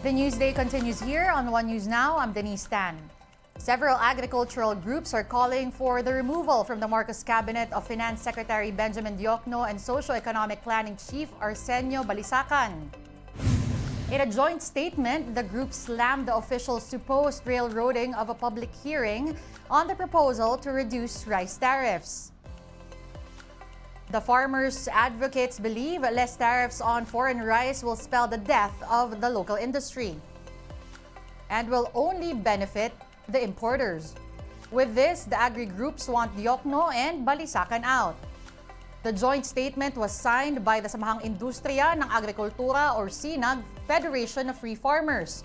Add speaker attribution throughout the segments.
Speaker 1: The Newsday continues here on One News Now. I'm Denise Tan. Several agricultural groups are calling for the removal from the Marcos cabinet of Finance Secretary Benjamin Diokno and Socio-Economic Planning Chief Arsenio Balisacan. In a joint statement, the group slammed the officials' supposed railroading of a public hearing on the proposal to reduce rice tariffs. The farmers' advocates believe less tariffs on foreign rice will spell the death of the local industry and will only benefit the importers. With this, the agri-groups want Diokno and Balisacan out. The joint statement was signed by the Samahang Industriya ng Agrikultura or SINAG, Federation of Free Farmers,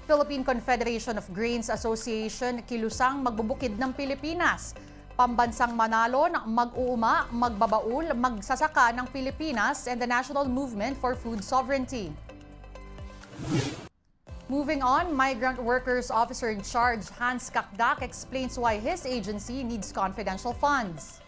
Speaker 1: Philippine Confederation of Grains Association, Kilusang Magbubukid ng Pilipinas, Pambansang Manalo ng Mag-uuma, Magbabaul, Magsasaka ng Pilipinas, and the National Movement for Food Sovereignty. Moving on, Migrant Workers Officer in Charge Hans Kakdak explains why his agency needs confidential funds.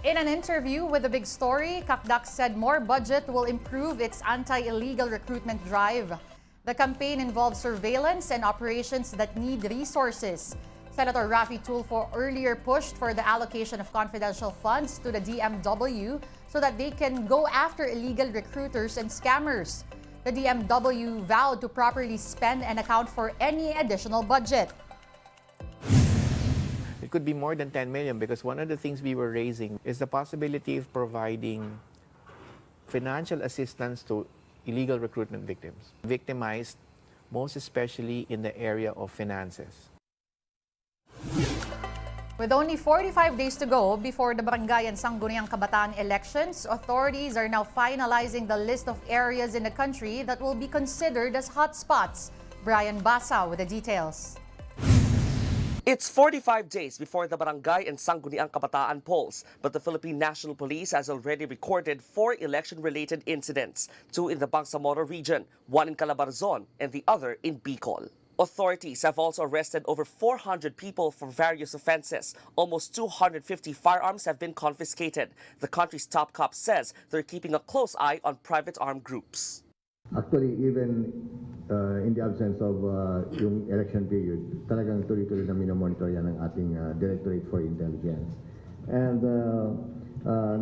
Speaker 1: In an interview with The Big Story, Kakdak said more budget will improve its anti-illegal recruitment drive. The campaign involves surveillance and operations that need resources. Senator Raffy Tulfo earlier pushed for the allocation of confidential funds to the DMW so that they can go after illegal recruiters and scammers. The DMW vowed to properly spend and account for any additional budget.
Speaker 2: It could be more than 10 million because one of the things we were raising is the possibility of providing financial assistance to illegal recruitment victims, victimized most especially in the area of finances.
Speaker 1: With only 45 days to go before the Barangay and Sangguniang Kabataan elections, authorities are now finalizing the list of areas in the country that will be considered as hotspots. Brian Basa with the details.
Speaker 3: It's 45 days before the Barangay and Sangguniang Kabataan polls, but the Philippine National Police has already recorded 4 election-related incidents, 2 in the Bangsamoro region, 1 in Calabarzon, and the other in Bicol. Authorities have also arrested over 400 people for various offenses. Almost 250 firearms have been confiscated. The country's top cop says they're keeping a close eye on private armed groups.
Speaker 4: Actually, even in the absence of yung election period, talagang tuloy-tuloy na minomonitor yan ng ating Directorate for Intelligence. And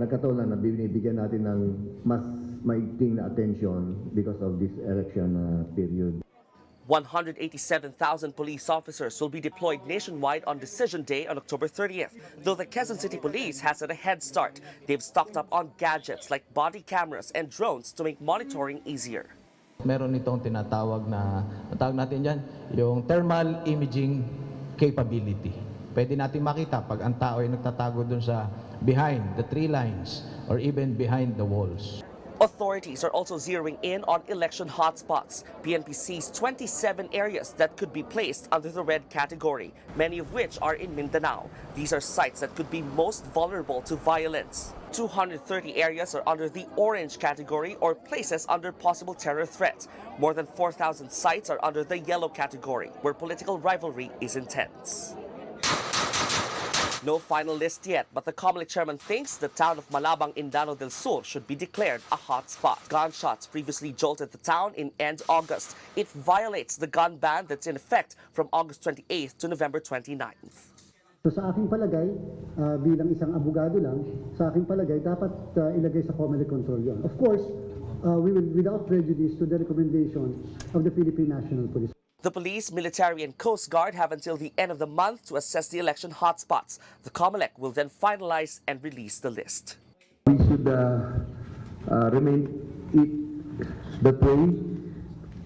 Speaker 4: nagkataon lang na binibigyan natin ng mas maigting na attention because of this election period.
Speaker 3: 187,000 police officers will be deployed nationwide on Decision Day on October 30th. Though the Quezon City Police has had a head start, they've stocked up on gadgets like body cameras and drones to make monitoring easier.
Speaker 5: Meron itong tinatawag natin dyan, yung thermal imaging capability. Pwede natin makita pag ang tao ay nagtatago dun sa behind the tree lines or even behind the walls.
Speaker 3: Authorities are also zeroing in on election hotspots. PNP sees 27 areas that could be placed under the red category, many of which are in Mindanao. These are sites that could be most vulnerable to violence. 230 areas are under the orange category or places under possible terror threat. More than 4,000 sites are under the yellow category, where political rivalry is intense. No final list yet, but the COMELEC chairman thinks the town of Malabang, Indano del Sur should be declared a hot spot. Gunshots previously jolted the town in end August. It violates the gun ban that's in effect from August 28th to November 29th.
Speaker 6: So sa aking palagay, bilang isang abogado lang, sa aking palagay dapat ilagay sa COMELEC control yon. Of course, we will without prejudice to the recommendation of the Philippine National Police.
Speaker 3: The police, military, and Coast Guard have until the end of the month to assess the election hotspots. The COMELEC will then finalize and release the list.
Speaker 4: We should remain that way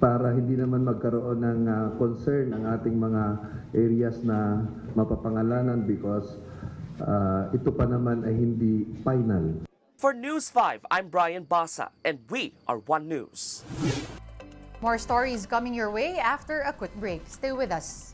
Speaker 4: para hindi naman magkaroon ng concern ang ating mga areas na mapapangalanan because ito pa naman ay hindi final.
Speaker 3: For News 5, I'm Brian Basa, and we are One News.
Speaker 1: More stories coming your way after a quick break. Stay with us.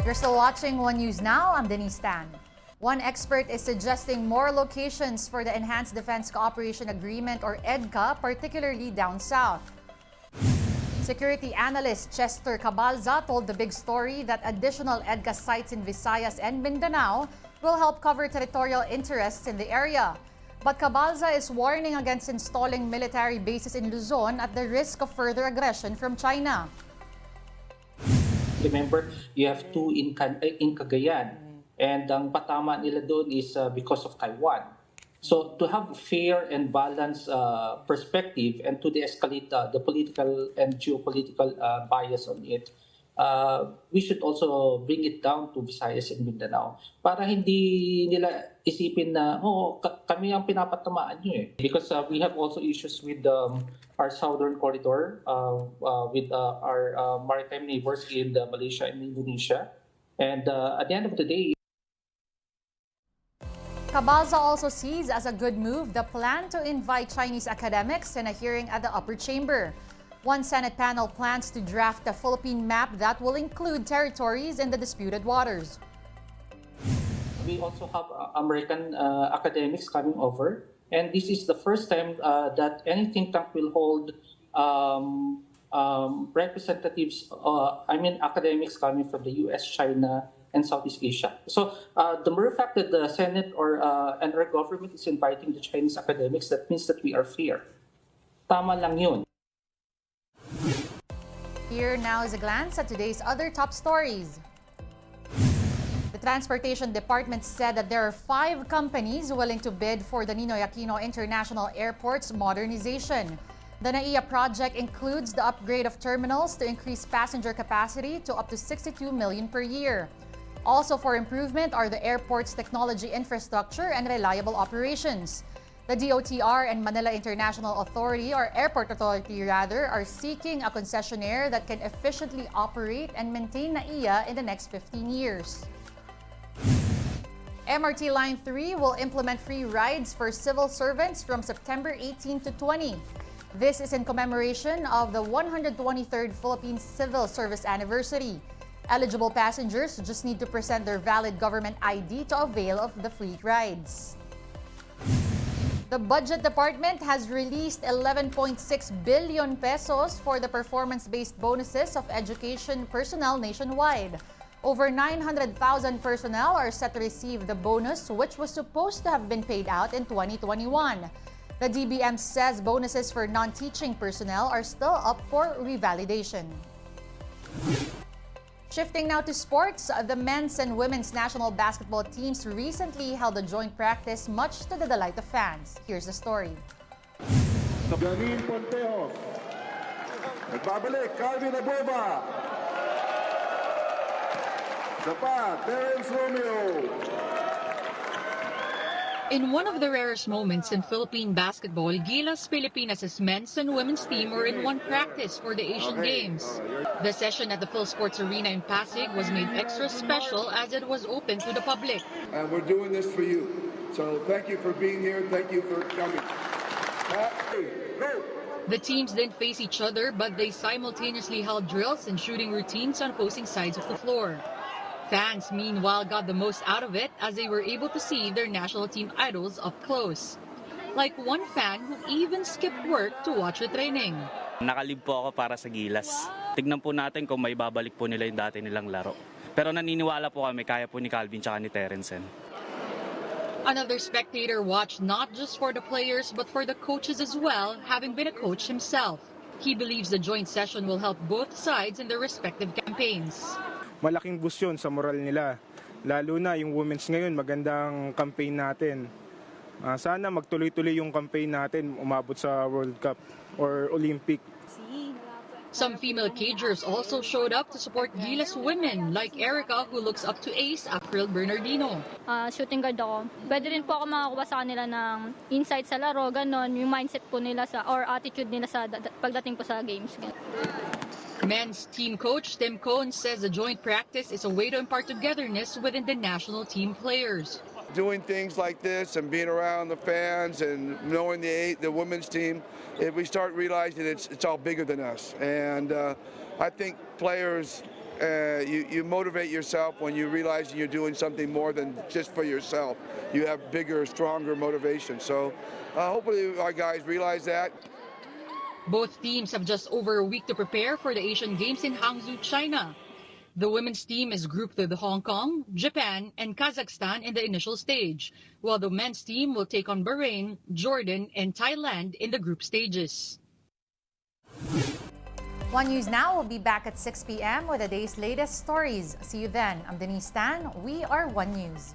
Speaker 1: You're still watching One News Now. I'm Denise Tan. One expert is suggesting more locations for the Enhanced Defense Cooperation Agreement or EDCA, particularly down south. Security analyst Chester Cabalza told The Big Story that additional EDCA sites in Visayas and Mindanao will help cover territorial interests in the area. But Cabalza is warning against installing military bases in Luzon at the risk of further aggression from China.
Speaker 7: Remember, you have two in Cagayan, and ang patama nila doon is because of Taiwan. So to have fair and balanced perspective and to de-escalate the political and geopolitical bias on it, we should also bring it down to Visayas and Mindanao para hindi nila isipin na, kami ang pinapatamaan nyo eh. Because we have also issues with our southern corridor, with our maritime neighbors in Malaysia and Indonesia. And at the end of the day,
Speaker 1: Cabalza also sees as a good move the plan to invite Chinese academics in a hearing at the upper chamber. One Senate panel plans to draft a Philippine map that will include territories in the disputed waters.
Speaker 7: we also have American academics coming over, and this is the first time that any think tank will hold representatives, academics coming from the US, China, and Southeast Asia. So the mere fact that the Senate and our government is inviting the Chinese academics, that means that we are fair. Tama lang yun.
Speaker 1: Here now is a glance at today's other top stories. The Transportation Department said that there are 5 companies willing to bid for the Ninoy Aquino International Airport's modernization. The NAIA project includes the upgrade of terminals to increase passenger capacity to up to 62 million per year. Also for improvement are the airport's technology infrastructure and reliable operations. The DOTr and Manila International Authority, or Airport Authority rather, are seeking a concessionaire that can efficiently operate and maintain NAIA in the next 15 years. MRT Line 3 will implement free rides for civil servants from September 18 to 20. This is in commemoration of the 123rd Philippine Civil Service Anniversary. Eligible passengers just need to present their valid government ID to avail of the free rides. The Budget Department has released 11.6 billion pesos for the performance-based bonuses of education personnel nationwide. Over 900,000 personnel are set to receive the bonus, which was supposed to have been paid out in 2021. The DBM says bonuses for non-teaching personnel are still up for revalidation. Shifting now to sports, the men's and women's national basketball teams recently held a joint practice, much to the delight of fans. Here's the story.
Speaker 8: Janine Pontejo. Nagbabalik, Calvin Abueva. Sapa, Terence Romeo.
Speaker 9: In one of the rarest moments in Philippine basketball, Gilas Pilipinas' men's and women's team were in one practice for the Asian Games. The session at the Phil Sports Arena in Pasig was made extra special as it was open to the public.
Speaker 8: And we're doing this for you. So thank you for being here. Thank you for coming. Go!
Speaker 9: The teams didn't face each other, but they simultaneously held drills and shooting routines on opposing sides of the floor. Fans, meanwhile, got the most out of it as they were able to see their national team idols up close. Like one fan who even skipped work to watch the training.
Speaker 10: Nakalib po ako para sa Gilas. Tignan po natin kung may babalik po nila yung dati nilang laro. Pero naniniwala po kami, kaya po ni Calvin tsaka ni Terence.
Speaker 9: Another spectator watched not just for the players but for the coaches as well, having been a coach himself. He believes the joint session will help both sides in their respective campaigns.
Speaker 11: Malaking boost yun sa moral nila. Lalo na yung women's ngayon, magandang campaign natin. Sana magtuloy-tuloy yung campaign natin, umabot sa World Cup or Olympic.
Speaker 9: Some female cagers also showed up to support Gilas women, like Erica, who looks up to ace April Bernardino.
Speaker 12: Shooting guard ako. Pwede rin po ako makakuha sa kanila ng insight sa laro, ganon, yung mindset po nila or attitude nila sa pagdating po sa games.
Speaker 9: Men's team coach Tim Cohn says the joint practice is a way to impart togetherness within the national team players.
Speaker 8: Doing things like this and being around the fans and knowing the women's team, we start realizing it's all bigger than us. And I think players you motivate yourself when you realize you're doing something more than just for yourself. You have bigger, stronger motivation. So hopefully our guys realize that.
Speaker 9: Both teams have just over a week to prepare for the Asian Games in Hangzhou, China. The women's team is grouped with Hong Kong, Japan, and Kazakhstan in the initial stage, while the men's team will take on Bahrain, Jordan, and Thailand in the group stages.
Speaker 1: One News Now will be back at 6 p.m. with the day's latest stories. See you then. I'm Denise Tan. We are One News.